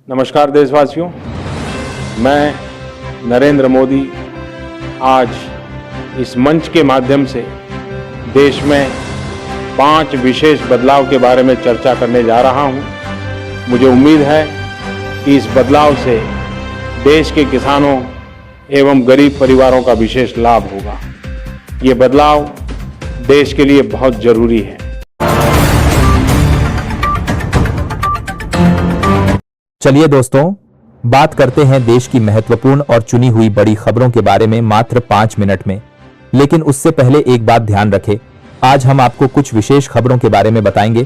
नमस्कार देशवासियों, मैं नरेंद्र मोदी आज इस मंच के माध्यम से देश में 5 विशेष बदलाव के बारे में चर्चा करने जा रहा हूं। मुझे उम्मीद है कि इस बदलाव से देश के किसानों एवं गरीब परिवारों का विशेष लाभ होगा। ये बदलाव देश के लिए बहुत जरूरी है। चलिए दोस्तों, बात करते हैं देश की महत्वपूर्ण और चुनी हुई बड़ी खबरों के बारे में मात्र 5 मिनट में। लेकिन उससे पहले एक बात ध्यान रखें, आज हम आपको कुछ विशेष खबरों के बारे में बताएंगे,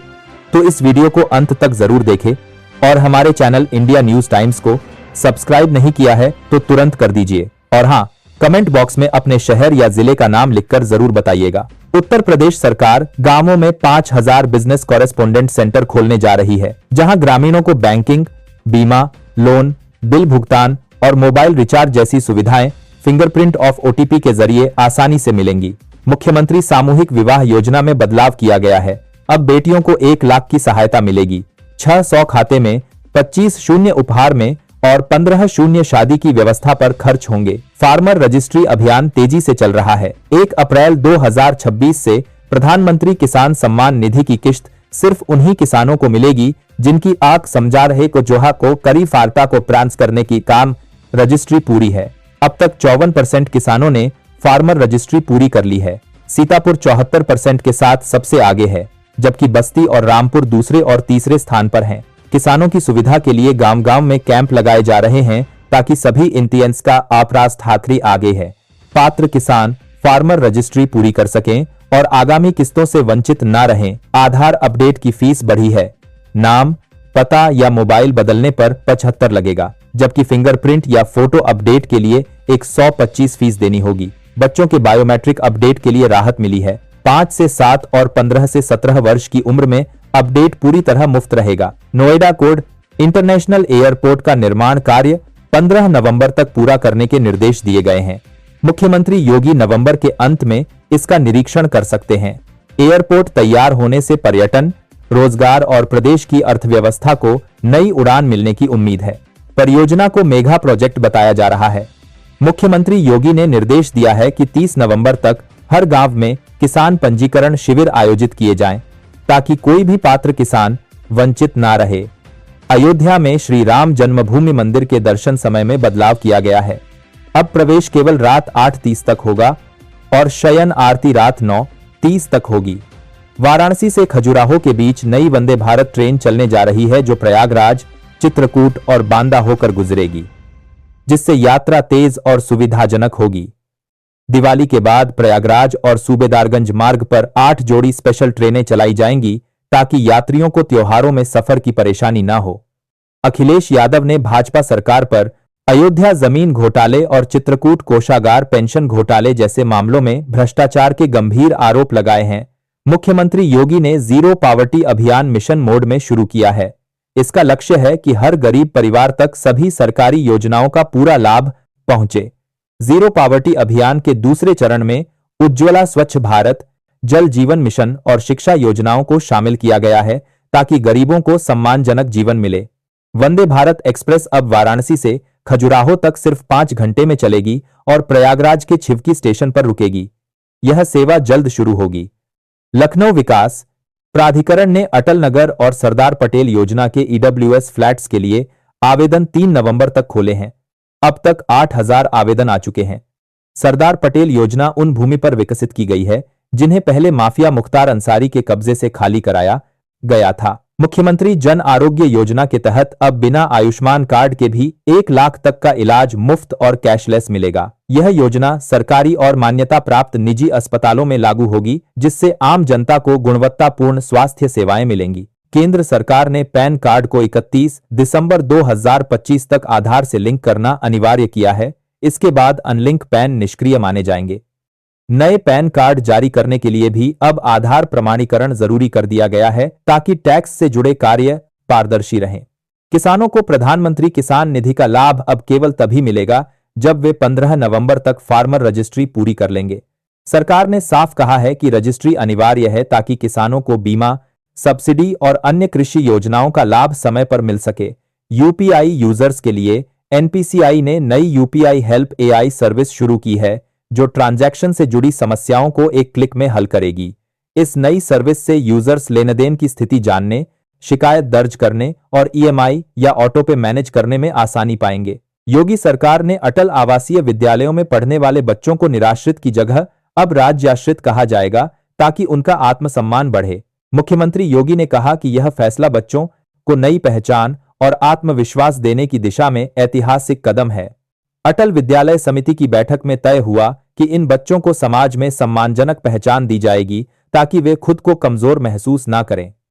तो इस वीडियो को अंत तक जरूर देखें और हमारे चैनल इंडिया न्यूज टाइम्स को सब्सक्राइब नहीं किया है तो तुरंत कर दीजिए। और हाँ, कमेंट बॉक्स में अपने शहर या जिले का नाम लिखकर जरूर बताइएगा। उत्तर प्रदेश सरकार गांवों में 5000 बिजनेस कॉरेस्पोंडेंट सेंटर खोलने जा रही है, जहां ग्रामीणों को बैंकिंग, बीमा, लोन, बिल भुगतान और मोबाइल रिचार्ज जैसी सुविधाएं फिंगरप्रिंट ऑफ ओटीपी के जरिए आसानी से मिलेंगी। मुख्यमंत्री सामूहिक विवाह योजना में बदलाव किया गया है। अब बेटियों को 1 लाख की सहायता मिलेगी। 600 खाते में, 25 शून्य उपहार में और 15 शून्य शादी की व्यवस्था पर खर्च होंगे। फार्मर रजिस्ट्री अभियान तेजी से चल रहा है। 1 अप्रैल 2026 से प्रधानमंत्री किसान सम्मान निधि की किश्त सिर्फ उन्हीं किसानों को मिलेगी जिनकी आंख समझा रहे को जोहा को करी फार्ता को प्रांस करने की काम रजिस्ट्री पूरी है। अब तक 54% किसानों ने फार्मर रजिस्ट्री पूरी कर ली है। सीतापुर 74% के साथ सबसे आगे है, जबकि बस्ती और रामपुर दूसरे और तीसरे स्थान पर हैं। किसानों की सुविधा के लिए गांव-गांव में कैंप लगाए जा रहे हैं ताकि सभी इंडियंस का आपरास्त आखिरी आगे है। पात्र किसान फार्मर रजिस्ट्री पूरी कर सकें और आगामी किस्तों से वंचित न रहें। आधार अपडेट की फीस बढ़ी है। नाम, पता या मोबाइल बदलने पर 75 लगेगा, जबकि फिंगरप्रिंट या फोटो अपडेट के लिए 125 फीस देनी होगी। बच्चों के बायोमेट्रिक अपडेट के लिए राहत मिली है। 5 से 7 और 15 से 17 वर्ष की उम्र में अपडेट पूरी तरह मुफ्त रहेगा। नोएडा कोड इंटरनेशनल एयरपोर्ट का निर्माण कार्य 15 नवंबर तक पूरा करने के निर्देश दिए गए हैं। मुख्यमंत्री योगी नवंबर के अंत में इसका निरीक्षण कर सकते हैं। एयरपोर्ट तैयार होने से पर्यटन, रोजगार और प्रदेश की अर्थव्यवस्था को नई उड़ान मिलने की उम्मीद है। परियोजना को मेगा प्रोजेक्ट बताया जा रहा है। मुख्यमंत्री योगी ने निर्देश दिया है कि 30 नवंबर तक हर गांव में किसान पंजीकरण शिविर आयोजित किए जाएं, ताकि कोई भी पात्र किसान वंचित ना रहे। अयोध्या में श्री राम जन्मभूमि मंदिर के दर्शन समय में बदलाव किया गया है। अब प्रवेश केवल रात 8:30 तक होगा और शयन आरती रात 9:30 तक होगी। वाराणसी से खजुराहो के बीच नई वंदे भारत ट्रेन चलने जा रही है, जो प्रयागराज, चित्रकूट और बांदा होकर गुजरेगी, जिससे यात्रा तेज और सुविधाजनक होगी। दिवाली के बाद प्रयागराज और सूबेदारगंज मार्ग पर 8 जोड़ी स्पेशल ट्रेनें चलाई जाएंगी, ताकि यात्रियों को त्योहारों में सफर की परेशानी न हो। अखिलेश यादव ने भाजपा सरकार पर अयोध्या जमीन घोटाले और चित्रकूट कोषागार पेंशन घोटाले जैसे मामलों में भ्रष्टाचार के गंभीर आरोप लगाए हैं। मुख्यमंत्री योगी ने जीरो पावर्टी अभियान मिशन मोड में शुरू किया है। इसका लक्ष्य है कि हर गरीब परिवार तक सभी सरकारी योजनाओं का पूरा लाभ पहुंचे। जीरो पावर्टी अभियान के दूसरे चरण में उज्ज्वला स्वच्छ भारत, जल जीवन मिशन और शिक्षा योजनाओं को शामिल किया गया है, ताकि गरीबों को सम्मानजनक जीवन मिले। वंदे भारत एक्सप्रेस अब वाराणसी से खजुराहो तक सिर्फ 5 घंटे में चलेगी और प्रयागराज के छिवकी स्टेशन पर रुकेगी। यह सेवा जल्द शुरू होगी। लखनऊ विकास प्राधिकरण ने अटल नगर और सरदार पटेल योजना के ईडब्ल्यूएस फ्लैट्स के लिए आवेदन 3 नवंबर तक खोले हैं। अब तक 8000 आवेदन आ चुके हैं। सरदार पटेल योजना उन भूमि पर विकसित की गई है जिन्हें पहले माफिया मुख्तार अंसारी के कब्जे से खाली कराया गया था। मुख्यमंत्री जन आरोग्य योजना के तहत अब बिना आयुष्मान कार्ड के भी 1 लाख तक का इलाज मुफ्त और कैशलेस मिलेगा। यह योजना सरकारी और मान्यता प्राप्त निजी अस्पतालों में लागू होगी, जिससे आम जनता को गुणवत्तापूर्ण स्वास्थ्य सेवाएं मिलेंगी। केंद्र सरकार ने पैन कार्ड को 31 दिसंबर 2025 तक आधार से लिंक करना अनिवार्य किया है। इसके बाद अनलिंक पैन निष्क्रिय माने जाएंगे। नए पैन कार्ड जारी करने के लिए भी अब आधार प्रमाणीकरण जरूरी कर दिया गया है, ताकि टैक्स से जुड़े कार्य पारदर्शी रहें। किसानों को प्रधानमंत्री किसान निधि का लाभ अब केवल तभी मिलेगा जब वे 15 नवंबर तक फार्मर रजिस्ट्री पूरी कर लेंगे। सरकार ने साफ कहा है कि रजिस्ट्री अनिवार्य है, ताकि किसानों को बीमा, सब्सिडी और अन्य कृषि योजनाओं का लाभ समय पर मिल सके। यूपीआई यूजर्स के लिए एनपीसीआई ने नई यूपीआई हेल्प एआई सर्विस शुरू की है, जो ट्रांजैक्शन से जुड़ी समस्याओं को एक क्लिक में हल करेगी। इस नई सर्विस से यूजर्स लेनदेन की स्थिति जानने, शिकायत दर्ज करने और ईएमआई या ऑटो पे मैनेज करने में आसानी पाएंगे। योगी सरकार ने अटल आवासीय विद्यालयों में पढ़ने वाले बच्चों को निराश्रित की जगह अब राज्याश्रित कहा जाएगा, ताकि उनका आत्मसम्मान बढ़े। मुख्यमंत्री योगी ने कहा कि यह फैसला बच्चों को नई पहचान और आत्मविश्वास देने की दिशा में ऐतिहासिक कदम है। अटल विद्यालय समिति की बैठक में तय हुआ कि इन बच्चों को समाज में सम्मानजनक पहचान दी जाएगी, ताकि वे खुद को कमजोर महसूस न करें।